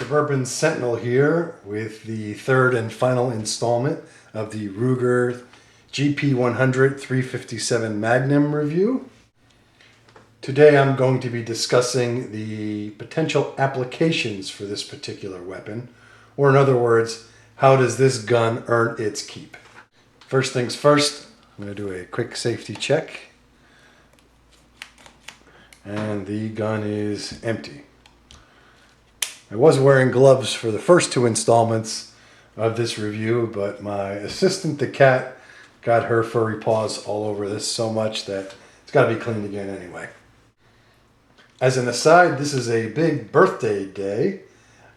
Suburban Sentinel here with the third and final installment of the Ruger GP100 357 Magnum review. Today I'm going to be discussing the potential applications for this particular weapon, or in other words, how does this gun earn its keep? First things first, I'm going to do a quick safety check, and the gun is empty. I was wearing gloves for the first two installments of this review, but my assistant, the cat, got her furry paws all over this so much that it's got to be cleaned again anyway. As an aside, this is a big birthday day.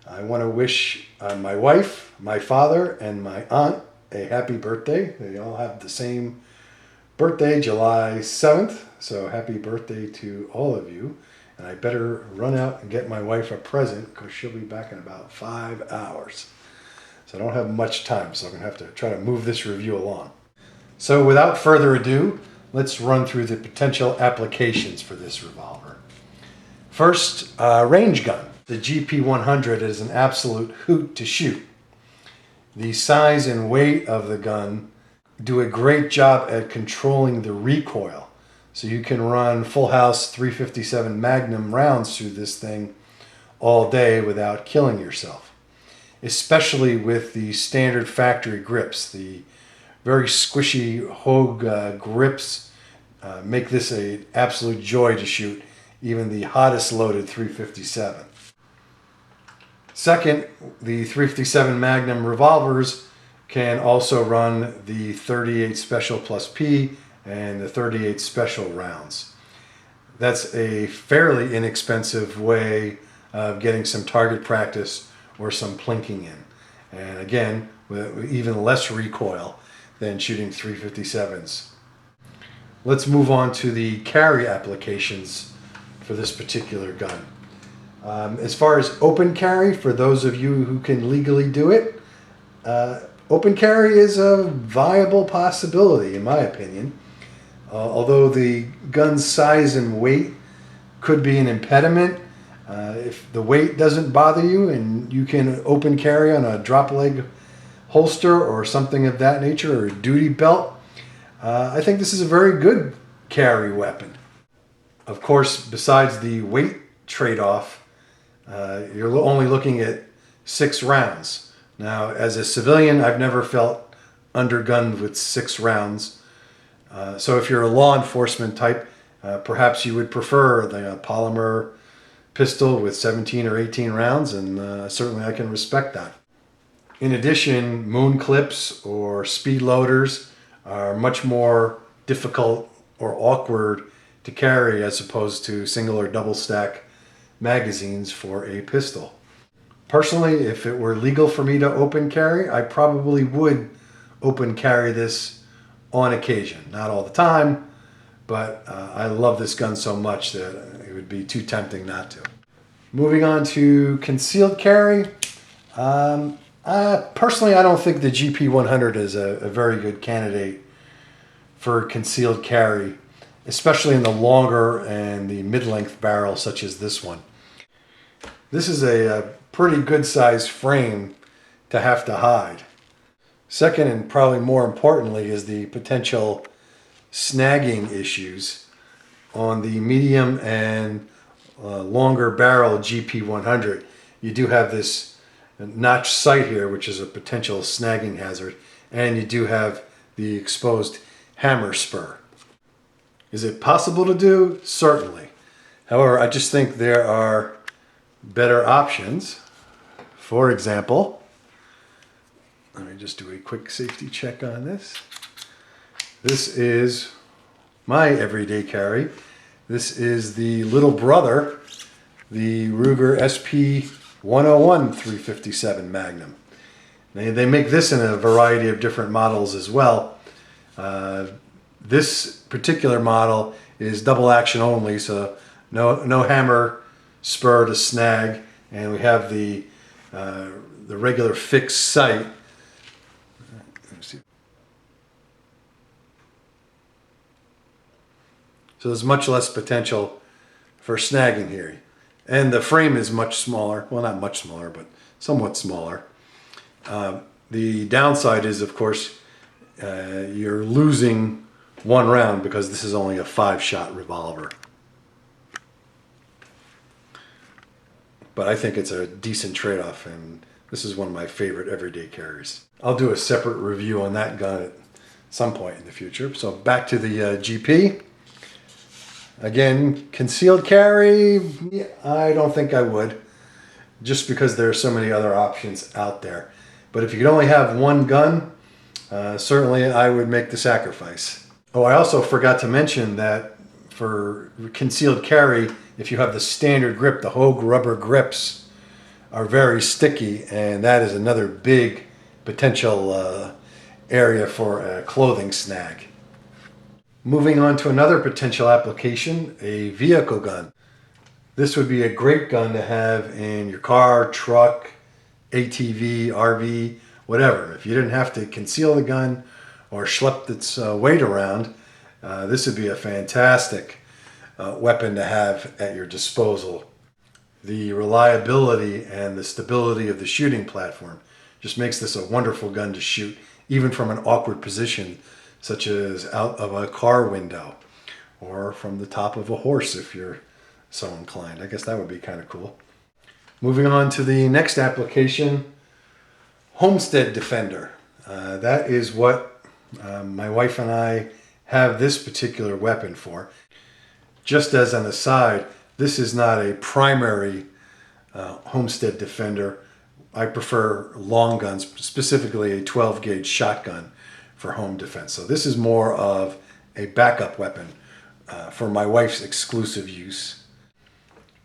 I want to wish my wife, my father, and my aunt a happy birthday. They all have the same birthday, July 7th, so happy birthday to all of you. And I better run out and get my wife a present because she'll be back in about 5 hours. So I don't have much time, so I'm going to have to try to move this review along. So without further ado, let's run through the potential applications for this revolver. First, range gun. The GP100 is an absolute hoot to shoot. The size and weight of the gun do a great job at controlling the recoil. So you can run full house 357 Magnum rounds through this thing all day without killing yourself. Especially with the standard factory grips. The very squishy Hogue grips make this an absolute joy to shoot, even the hottest loaded 357. Second, the 357 Magnum revolvers can also run the 38 Special Plus P and the 38 Special rounds. That's a fairly inexpensive way of getting some target practice or some plinking in. And again, with even less recoil than shooting 357s. Let's move on to the carry applications for this particular gun. As far as open carry, for those of you who can legally do it, open carry is a viable possibility in my opinion. Although the gun's size and weight could be an impediment, if the weight doesn't bother you and you can open carry on a drop leg holster or something of that nature, or a duty belt, I think this is a very good carry weapon. Of course, besides the weight trade-off, you're only looking at 6 rounds. Now, as a civilian, I've never felt undergunned with 6 rounds. So if you're a law enforcement type, perhaps you would prefer the polymer pistol with 17 or 18 rounds, and certainly I can respect that. In addition, moon clips or speed loaders are much more difficult or awkward to carry as opposed to single or double stack magazines for a pistol. Personally, if it were legal for me to open carry, I probably would open carry this on occasion. Not all the time, but I love this gun so much that it would be too tempting not to. Moving on to concealed carry. Personally, I don't think the GP100 is a very good candidate for concealed carry, especially in the longer and the mid-length barrel such as this one. This is a pretty good sized frame to have to hide. Second, and probably more importantly, is the potential snagging issues on the medium and longer barrel GP100. You do have this notch sight here, which is a potential snagging hazard, and you do have the exposed hammer spur. Is it possible to do? Certainly. However, I just think there are better options. For example, let me just do a quick safety check on this. This is my everyday carry. This is the little brother, the Ruger SP101 357 Magnum. They make this in a variety of different models as well. This particular model is double action only, so no hammer spur to snag, and we have the regular fixed sight. So there's much less potential for snagging here. And the frame is much smaller. Well, not much smaller, but somewhat smaller. The downside is, of course, you're losing one round because this is only a 5-shot revolver. But I think it's a decent trade-off, and this is one of my favorite everyday carries. I'll do a separate review on that gun at some point in the future. So back to the GP. Again, concealed carry, yeah, I don't think I would, just because there are so many other options out there. But if you could only have one gun, certainly I would make the sacrifice. Oh, I also forgot to mention that for concealed carry, if you have the standard grip, the Hogue rubber grips are very sticky, and that is another big potential area for a clothing snag. Moving on to another potential application, a vehicle gun. This would be a great gun to have in your car, truck, ATV, RV, whatever. If you didn't have to conceal the gun or schlep its weight around, this would be a fantastic weapon to have at your disposal. The reliability and the stability of the shooting platform just makes this a wonderful gun to shoot, even from an awkward position, such as out of a car window or from the top of a horse if you're so inclined. I guess that would be kind of cool. Moving on to the next application, Homestead Defender. That is what my wife and I have this particular weapon for. Just as an aside, this is not a primary Homestead Defender. I prefer long guns, specifically a 12 gauge shotgun for home defense. So this is more of a backup weapon for my wife's exclusive use.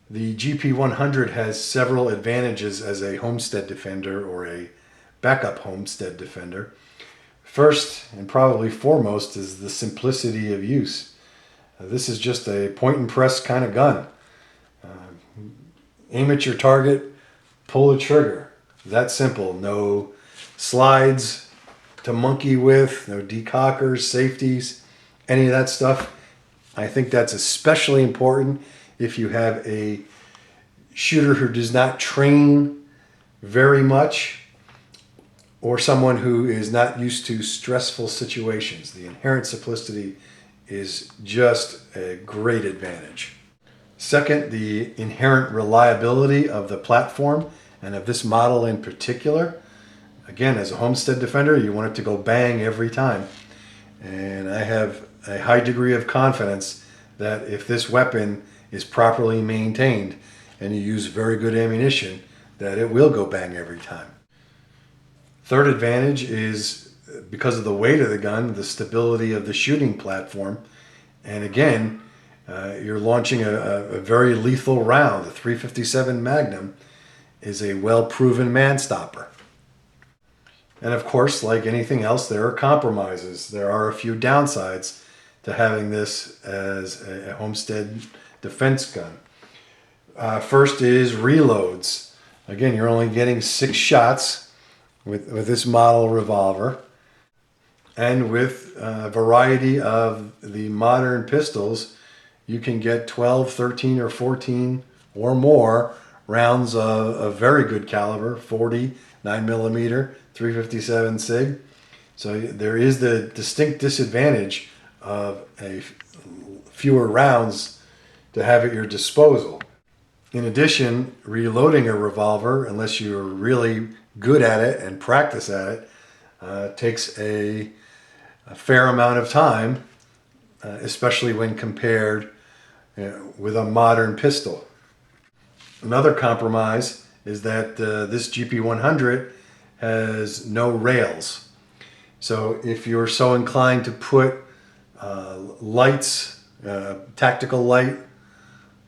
The GP100 has several advantages as a Homestead Defender or a backup Homestead Defender. First, and probably foremost, is the simplicity of use. This is just a point and press kind of gun. Aim at your target, pull the trigger. That simple. No slides to monkey with, no decockers, safeties, any of that stuff. I think that's especially important if you have a shooter who does not train very much or someone who is not used to stressful situations. The inherent simplicity is just a great advantage. Second, the inherent reliability of the platform and of this model in particular. Again, as a Homestead Defender, you want it to go bang every time. And I have a high degree of confidence that if this weapon is properly maintained and you use very good ammunition, that it will go bang every time. Third advantage is because of the weight of the gun, the stability of the shooting platform. And again, you're launching a very lethal round. The .357 Magnum is a well-proven man-stopper. And of course, like anything else, there are compromises. There are a few downsides to having this as a Homestead defense gun. First is reloads. Again, you're only getting 6 shots with this model revolver. And with a variety of the modern pistols, you can get 12, 13, or 14 or more rounds of very good caliber, 40, 9mm, .357 SIG. So there is the distinct disadvantage of fewer rounds to have at your disposal. In addition, reloading a revolver, unless you're really good at it and practice at it, takes a fair amount of time, especially when compared with a modern pistol. Another compromise is that this GP100 has no rails. So if you're so inclined to put lights, tactical light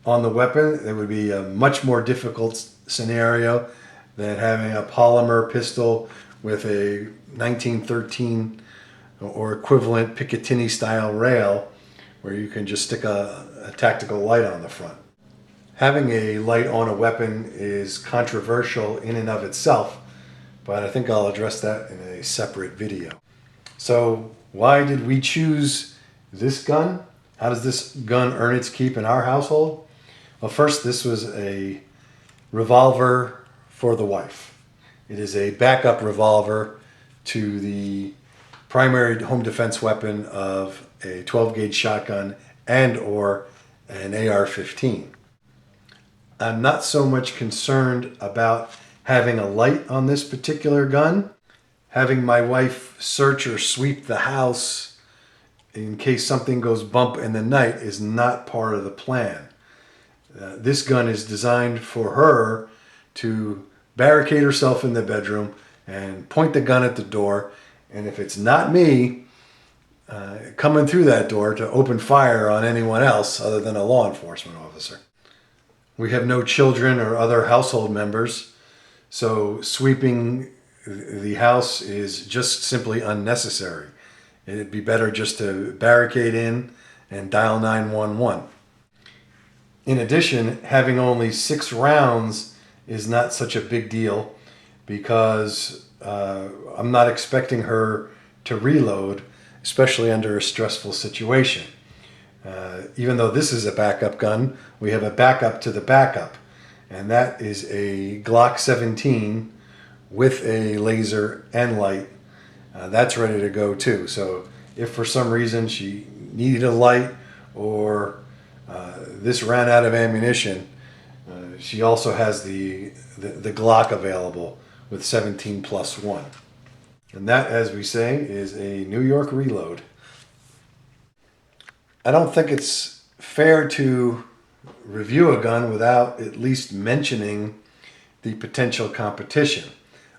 on the weapon, it would be a much more difficult scenario than having a polymer pistol with a 1913 or equivalent Picatinny style rail where you can just stick a tactical light on the front. Having a light on a weapon is controversial in and of itself, but I think I'll address that in a separate video. So why did we choose this gun? How does this gun earn its keep in our household? Well, first, this was a revolver for the wife. It is a backup revolver to the primary home defense weapon of a 12 gauge shotgun and or an AR-15. I'm not so much concerned about having a light on this particular gun. Having my wife search or sweep the house in case something goes bump in the night is not part of the plan. This gun is designed for her to barricade herself in the bedroom and point the gun at the door, and if it's not me coming through that door, to open fire on anyone else other than a law enforcement officer. We have no children or other household members, so sweeping the house is just simply unnecessary. It'd be better just to barricade in and dial 911. In addition, having only 6 rounds is not such a big deal because I'm not expecting her to reload, especially under a stressful situation. Even though this is a backup gun, we have a backup to the backup, and that is a Glock 17 with a laser and light. That's ready to go too. So if for some reason she needed a light or this ran out of ammunition, she also has the Glock available with 17+1. And that, as we say, is a New York reload. I don't think it's fair to review a gun without at least mentioning the potential competition.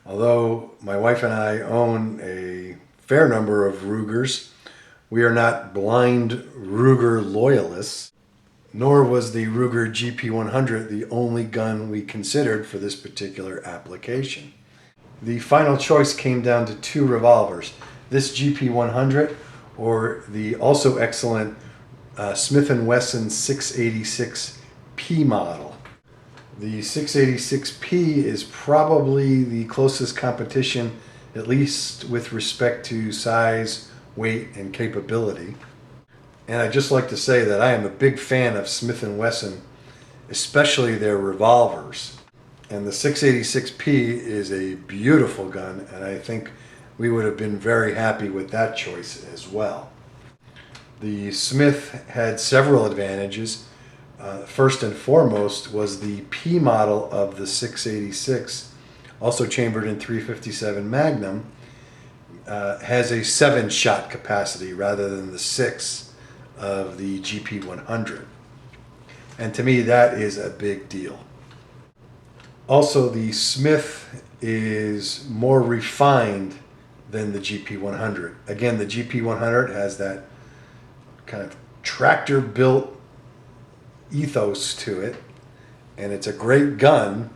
Although my wife and I own a fair number of Rugers, we are not blind Ruger loyalists, nor was the Ruger GP100 the only gun we considered for this particular application. The final choice came down to 2 revolvers, this GP100 or the also excellent Smith & Wesson 686P model. The 686P is probably the closest competition, at least with respect to size, weight, and capability. And I'd just like to say that I am a big fan of Smith & Wesson, especially their revolvers. And the 686P is a beautiful gun, and I think we would have been very happy with that choice as well. The Smith had several advantages. First and foremost was the P model of the 686, also chambered in .357 Magnum, has a 7-shot capacity rather than the 6 of the GP100. And to me, that is a big deal. Also, the Smith is more refined than the GP100. Again, the GP100 has that kind of tractor-built ethos to it, and it's a great gun,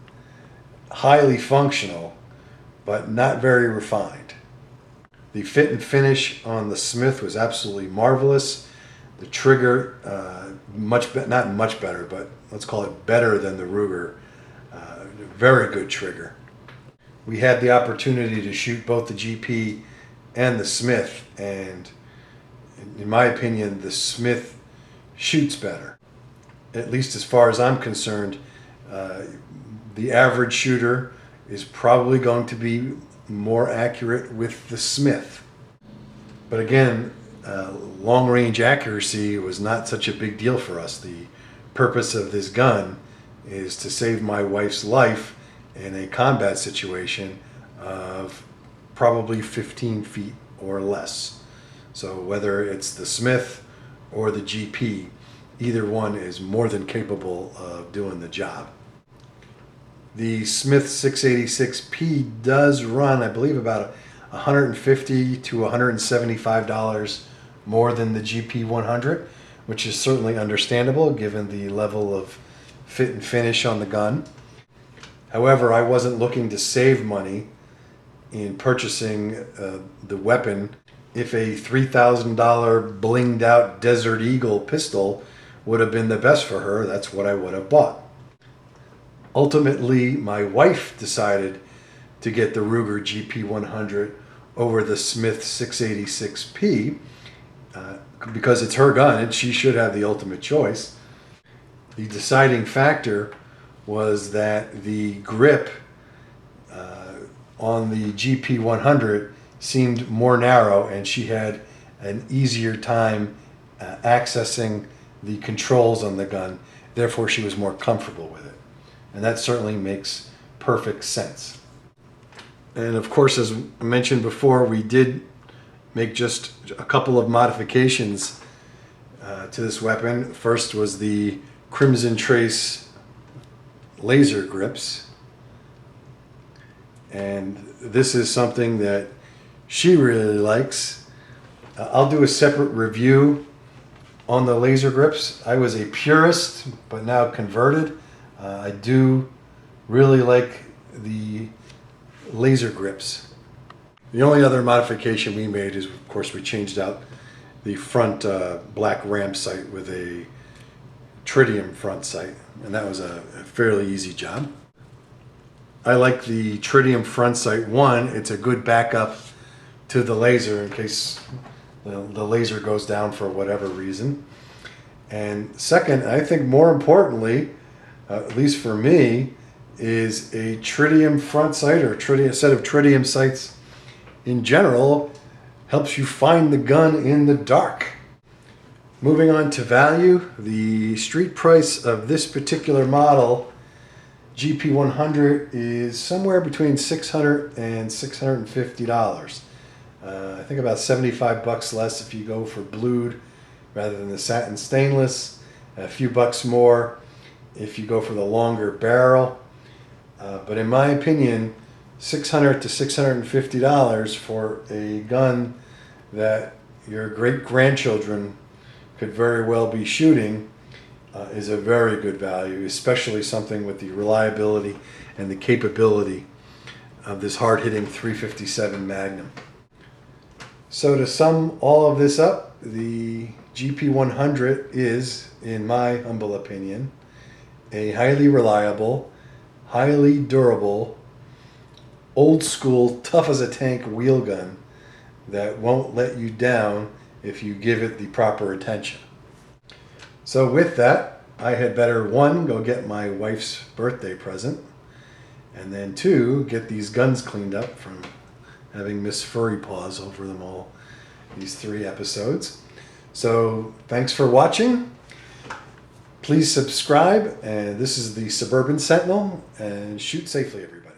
highly functional, but not very refined. The fit and finish on the Smith was absolutely marvelous. The trigger, not much better, but let's call it better than the Ruger. Very good trigger. We had the opportunity to shoot both the GP and the Smith, and in my opinion, the Smith shoots better. At least as far as I'm concerned, the average shooter is probably going to be more accurate with the Smith. But again, long-range accuracy was not such a big deal for us. The purpose of this gun is to save my wife's life in a combat situation of probably 15 feet or less. So whether it's the Smith or the GP, either one is more than capable of doing the job. The Smith 686P does run, I believe, about $150 to $175 more than the GP100, which is certainly understandable given the level of fit and finish on the gun. However, I wasn't looking to save money in purchasing the weapon. If a $3,000 blinged out Desert Eagle pistol would have been the best for her, that's what I would have bought. Ultimately, my wife decided to get the Ruger GP100 over the Smith 686P because it's her gun and she should have the ultimate choice. The deciding factor was that the grip on the GP100 seemed more narrow, and she had an easier time accessing the controls on the gun. Therefore, she was more comfortable with it. And that certainly makes perfect sense. And of course, as mentioned before, we did make just a couple of modifications to this weapon. First was the Crimson Trace laser grips. And this is something that she really likes. I'll do a separate review on the laser grips. I was a purist, but now converted. I do really like the laser grips. The only other modification we made is, of course, we changed out the front black ram sight with a tritium front sight, and that was a fairly easy job. I like the tritium front sight. One, it's a good backup to the laser in case the laser goes down for whatever reason. And second, I think more importantly, at least for me, is a tritium front sight, or a set of tritium sights in general helps you find the gun in the dark. Moving on to value, the street price of this particular model GP100 is somewhere between $600 and $650. I think about $75 less if you go for blued rather than the satin stainless. A few bucks more if you go for the longer barrel. But in my opinion, $600 to $650 for a gun that your great-grandchildren could very well be shooting is a very good value, especially something with the reliability and the capability of this hard-hitting .357 Magnum. So to sum all of this up, the GP100 is, in my humble opinion, a highly reliable, highly durable, old-school, tough-as-a-tank wheel gun that won't let you down if you give it the proper attention. So with that, I had better, one, go get my wife's birthday present, and then two, get these guns cleaned up from having Miss Furry Paws over them all these 3 episodes. So thanks for watching. Please subscribe, and this is the Suburban Sentinel, and shoot safely, everybody.